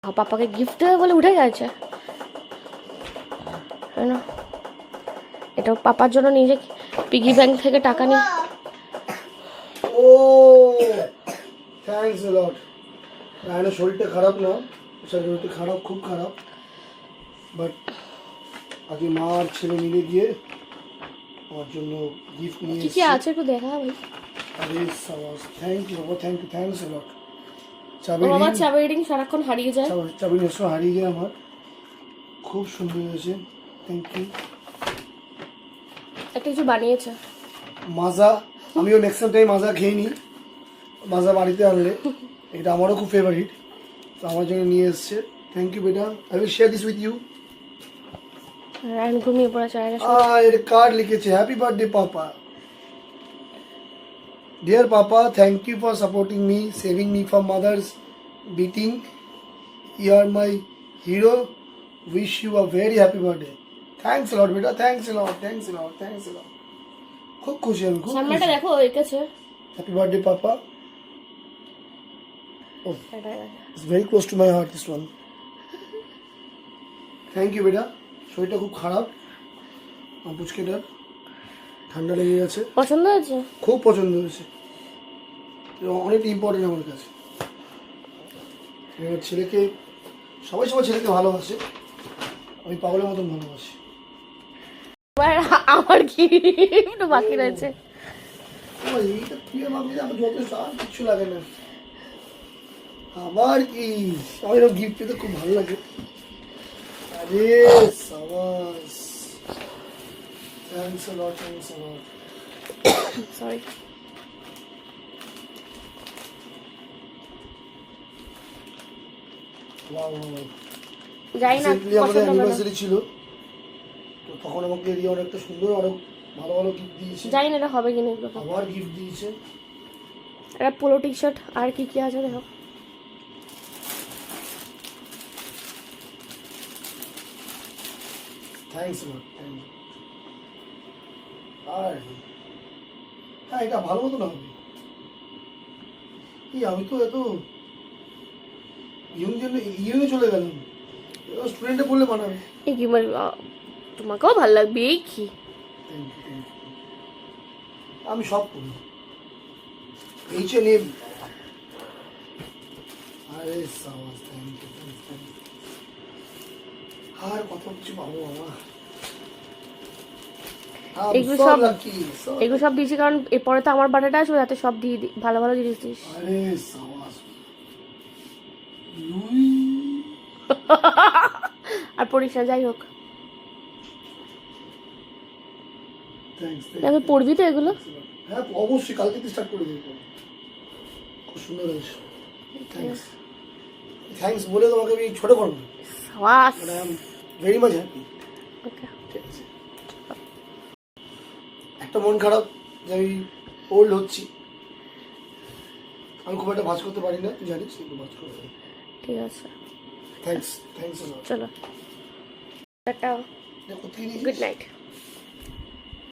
পাপাকে গিফট দেবে বলে উঠে গেছে। এটাও পাপার জন্য নিজে পিগি ব্যাংক থেকে টাকা নিয়ে। ও থ্যাঙ্কস আ লট। রায়নের শরীরটা খারাপ না, শরীরটা খারাপ, খুব খারাপ, বাট আগে মা আর ছেলে মিলে গিয়ে আমার জন্য গিফট নিয়ে কি কি আছে একটু দেখা ভাই। আরে সাবাস, থ্যাংক ইউ বাবা, থ্যাংক ইউ, থ্যাঙ্কস আ লট। আমার চাবি রিং সারাক্ষণ হারিয়ে যায়। চাবি নিশ্চয় হারিয়ে যায় আমার। খুব সুন্দর হয়েছে, থ্যাংক ইউ। একটা কিছু বানিয়েছে মাজা, আমিও নেক্সট টাইম মাজা খেয়ে নিই, মাজা বাড়িতে আনলে। এটা আমারও খুব ফেভারিট, তো আমার জন্য নিয়ে এসছে। থ্যাংক ইউ বেটা, I will share this with you. Rayan ঘুমিয়ে পড়েছে। এর কার্ড লিখেছে, happy birthday papa, dear papa, thank you for supporting me, saving me from mother's beating, you are my hero, wish you a very happy birthday. Thanks lot বেটা, thanks lot, thanks lot, thanks lot. খুব খুশি আমি, খুব সামনেটা দেখো এঁকেছে। Happy birthday papa. Oh, it's very close to my heart, this one. Thank you বেটা। শরীরটা খুব খারাপ পুচকেটার, ঠান্ডা লেগে গেছে। পছন্দ হয়েছে? খুব পছন্দ হয়েছে, অনেক ইম্পর্টেন্ট আমার কাছে। আমার ছেলেকে, সবাই সবার ছেলেকে ভালোবাসে, আমি পাগলের মতন ভালোবাসি। আমার গিফট বাকি রয়েছে। এইটা তুই আমার যথেষ্ট, আর কিচ্ছু লাগে না। আবার কি, আমার এরকম গিফট পেতে খুব ভালো লাগে। আরে সাবাস, thanks a lot, thanks a lot. Sorry. যাই না, আমাদের অ্যানিভার্সারি ছিল, তো তখন আমাকে দিয়ে অনেকটা সুন্দর, আরো ভালো ভালো গিফট দিয়েছে। জানি না এটা হবে কিনা এগুলো। আবার গিফট দিয়েছে, এটা পোলো টি শার্ট, আর কি কি আছে দেখো। Thanks lot, thank you. আর হ্যাঁ, এটা ভালো মতো না হবে। আমি তো এত ইয়ং চলে গেলাম, স্টুডেন্টে বললে বানাবে। এই কি তোমাকেও ভালো লাগবে। এই কি, আমি সব করি, H&M। আরে সাবাস, থ্যাংক ইউ, আর কত কিছু পাবো বাবা। এগুলো সব দিয়েছি কারণ এরপরে তো আমার বার্থডে আসবে, যাতে সব দিয়ে দিই, ভালো ভালো জিনিস দিস। আরে সাবাস। আর পড়িস না, যাই হোক। আমি পড়বি তো এগুলো? হ্যাঁ অবশ্যই, কালকে থেকে স্টার্ট করে দেবো। খুব সুন্দর হয়েছে, থ্যাঙ্কস। থ্যাঙ্কস বলে তোমাকে আমি ছোট করবো, সাবাস, I am very much happy. Okay, ঠিক আছে। একটা মন খারাপ যে আমি ওল্ড হচ্ছি, আমি খুব একটা ভাজ করতে পারি না, তুই জানিস, একটু ভাজ করে দেবো। ঠিক আছে, থ্যাঙ্কস, থ্যাঙ্কস। চলো টাটা, গুড নাইট।